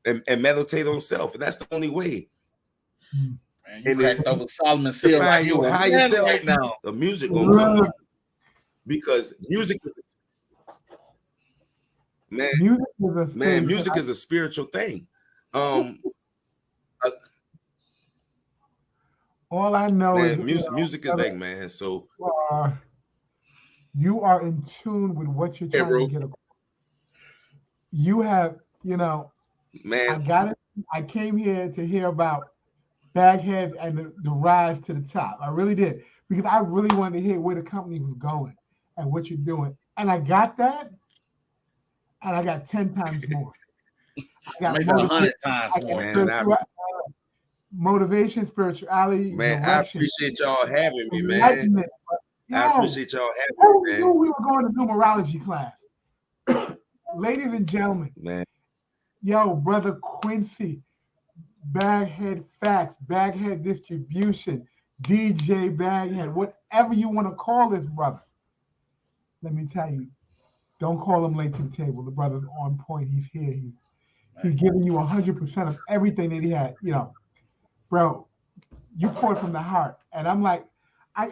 and meditate on self. And that's the only way. Man, you And cracked then over Solomon's to seal like find you your a higher man self, right now. the music gonna come Look, up. Because music, man, music is a space. music is a spiritual thing. Um, All I know is man, music is thing, man. So, you are in tune with what you're hey, trying to bro, get across. You have, man, I got it. I came here to hear about Baghead and the rise to the top. I really did because I really wanted to hear where the company was going and what you're doing. And I got that, and I got 10 times more. I got Make it motivation, 100 times I got more. man, motivation, spirituality, man, I direction, appreciate y'all having me, man. enlightenment. I Yo, appreciate y'all having who me, knew man. we were going to numerology class? Ladies and gentlemen, Man, yo, brother Quincy, Baghead Facts, Baghead Distribution, DJ Baghead, whatever you want to call this brother. Let me tell you, don't call him late to the table. The brother's on point. He's here. He's giving you 100% of everything that he had. Bro, you poured from the heart. And I'm like,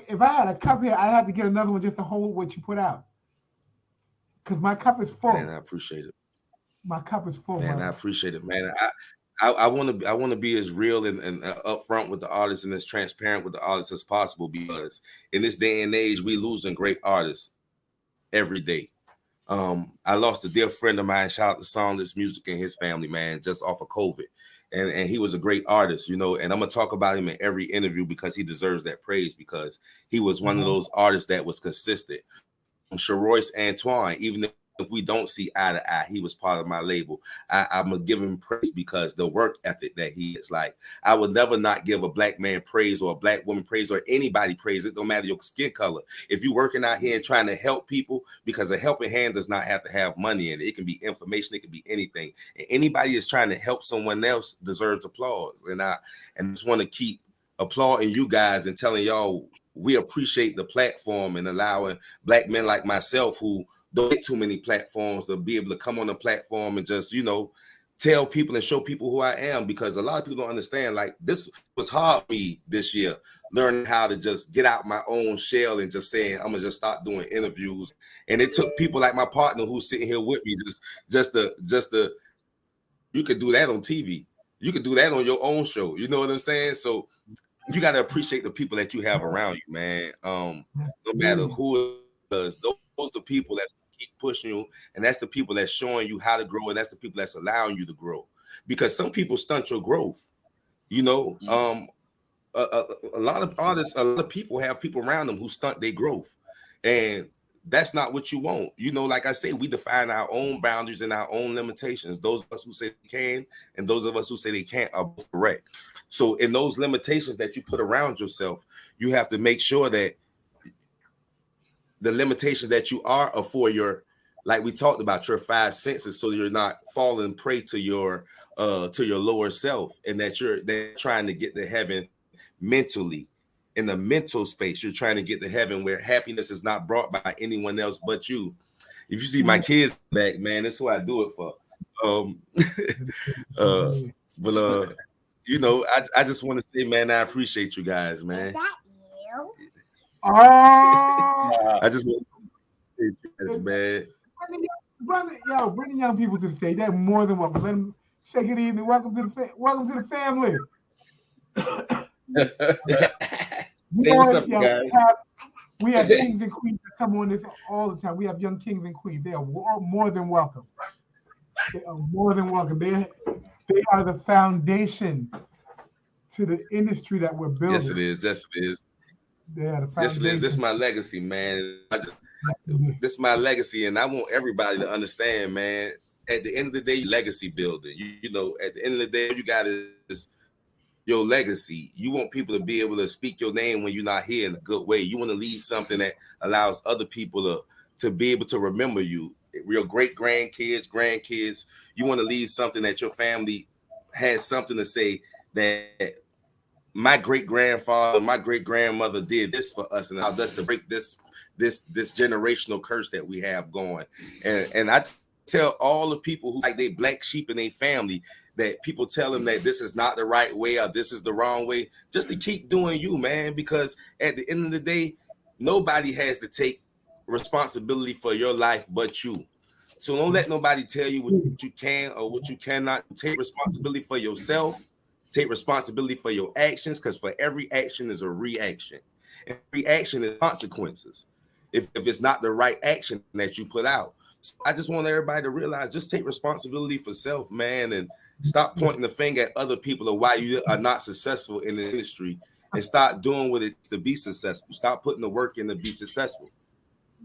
if I had a cup here, I'd have to get another one just to hold what you put out. Because my cup is full. man, I appreciate it. My cup is full, Man, brother. I appreciate it, man. I want to be as real and upfront with the artists and as transparent with the artists as possible, because in this day and age we losing great artists every day. I lost a dear friend of mine. Shout out to Songless Music and his family, man, just off of COVID, and he was a great artist, and I'm gonna talk about him in every interview because he deserves that praise, because he was one of those artists that was consistent. Sharoyce Antoine, even if we don't see eye to eye, he was part of my label. I'm gonna give him praise because the work ethic that he is. Like, I would never not give a black man praise or a black woman praise or anybody praise. It don't matter your skin color. If you're working out here and trying to help people, because a helping hand does not have to have money in it. It can be information, it can be anything. And anybody is trying to help someone else deserves applause. And I just want to keep applauding you guys and telling y'all we appreciate the platform and allowing black men like myself who don't get too many platforms to be able to come on the platform and just, tell people and show people who I am, because a lot of people don't understand. Like, this was hard for me this year, learning how to just get out my own shell and just saying, I'm gonna just start doing interviews. And it took people like my partner who's sitting here with me just to you could do that on TV. You could do that on your own show. You know what I'm saying? So you got to appreciate the people that you have around you, man. No matter who it is, those are the people that's keep pushing you, and that's the people that's showing you how to grow, and that's the people that's allowing you to grow. Because some people stunt your growth. You know, a lot of artists, a lot of people have people around them who stunt their growth, and that's not what you want. You know, like I say, we define our own boundaries and our own limitations. Those of us who say they can, and those of us who say they can't, are both correct. So, in those limitations that you put around yourself, you have to make sure that the limitations that you are for your, like we talked about, your five senses, so you're not falling prey to your lower self, and that they're trying to get to heaven mentally. In the mental space, you're trying to get to heaven where happiness is not brought by anyone else but you. If you see my kids back, man, that's who I do it for. But you know, I just want to say, man, I appreciate you guys, man. Is that you? Oh, I just want to say you guys, man. Bring the young people to the stage. They're more than welcome. Let them say good evening. Welcome to the family. Say what's up, guys. We have kings and queens that come on this all the time. We have young kings and queens. They are more than welcome. They are more than welcome. They are the foundation to the industry that we're building. Yes, it is. Yes, it is. They are the foundation. Yes, it is. This is my legacy, man. This is my legacy, and I want everybody to understand, man. At the end of the day, legacy building. You know, at the end of the day, you got is your legacy. You want people to be able to speak your name when you're not here in a good way. You want to leave something that allows other people to be able to remember you. Your great grandkids. You want to leave something that your family has something to say, that my great grandfather, my great grandmother did this for us, and how that's to break this generational curse that we have going. And I tell all the people who like they black sheep in their family, that people tell them that this is not the right way or this is the wrong way, just to keep doing you, man, because at the end of the day, nobody has to take responsibility for your life but you. So don't let nobody tell you what you can or what you cannot. Take responsibility for yourself. Take responsibility for your actions, because for every action is a reaction. And reaction is consequences if it's not the right action that you put out. So I just want everybody to realize, just take responsibility for self, man, and stop pointing the finger at other people of why you are not successful in the industry, and start doing what it's to be successful. Stop putting the work in to be successful.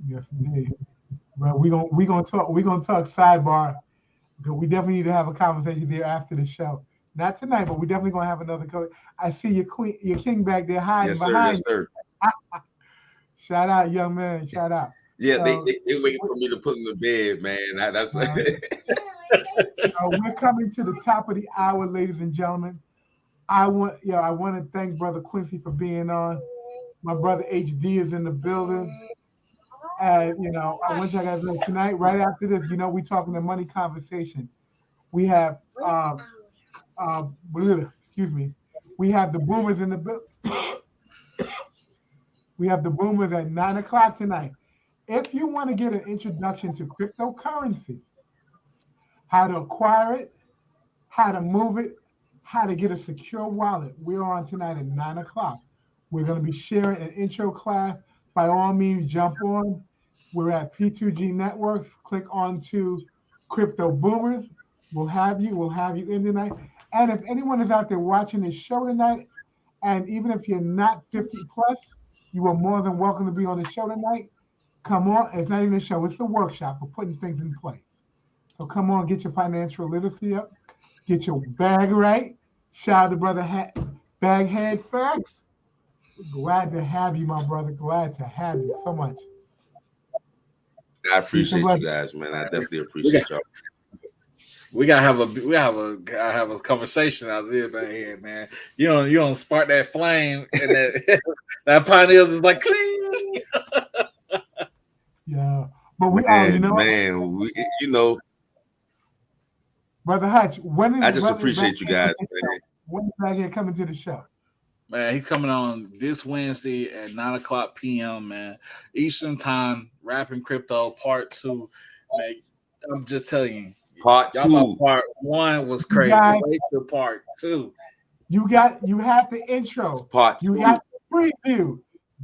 Yes, indeed. Well, we gonna talk sidebar, because we definitely need to have a conversation there after the show. Not tonight, but we definitely gonna have another color. I see your king back there hiding behind. Yes, sir. Shout out, young man. Shout out. Yeah, so, they waiting for me to put him to bed, man. That's we're coming to the top of the hour, ladies and gentlemen. I want to thank Brother Quincy for being on. My brother HD is in the building. And I want y'all guys to know tonight, right after this, we talking the money conversation. We have excuse me. We have the boomers in the building. We have the boomers at 9:00 tonight. If you want to get an introduction to cryptocurrency, how to acquire it, how to move it, how to get a secure wallet, we're on tonight at 9:00. We're going to be sharing an intro class. By all means, jump on. We're at P2G Networks. Click on to Crypto Boomers. We'll have you in tonight. And if anyone is out there watching this show tonight, and even if you're not 50 plus, you are more than welcome to be on the show tonight. Come on. It's not even a show. It's a workshop for putting things in place. So come on, get your financial literacy up. Get your bag right. Shout out to Brother Baghead Facts. Glad to have you, my brother. Glad to have you so much. I appreciate you guys, man. I definitely appreciate y'all. We gotta have a conversation out there, man. Here, man. You don't spark that flame, and that pioneers is like clean. Yeah, but we Brother Hutch, I just appreciate you guys, man. When is Baghead coming to the show? Man, he's coming on this Wednesday at 9:00 p.m. man, Eastern Time. Rapping Crypto Part 2. Man, I'm just telling you. Part 2. Part 1 was crazy. Wait till Part 2. You had the intro. Part 2. You got the preview.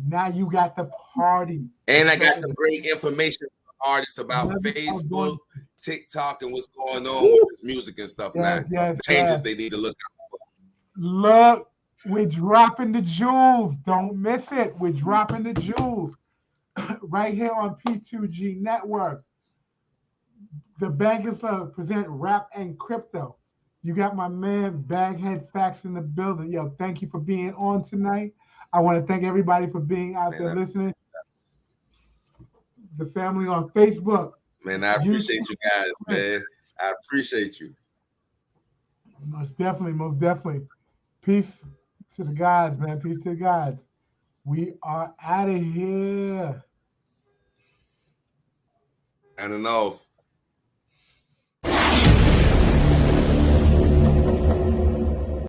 Now you got the party. And I got some great information for artists about Never Facebook, outdoor- TikTok, and what's going on with this music and stuff now. Yes, Changes yes. they need to look Look, we're dropping the jewels. Don't miss it. We're dropping the jewels right here on P2G Network. The Bankers Club present Rap and Crypto. You got my man Baghead Facts in the building. Yo, thank you for being on tonight. I want to thank everybody for being out there listening. The family on Facebook. Man, I appreciate you guys, man. I appreciate you. Most definitely, most definitely. Peace to the gods, man. Peace to the gods. We are out of here. And off.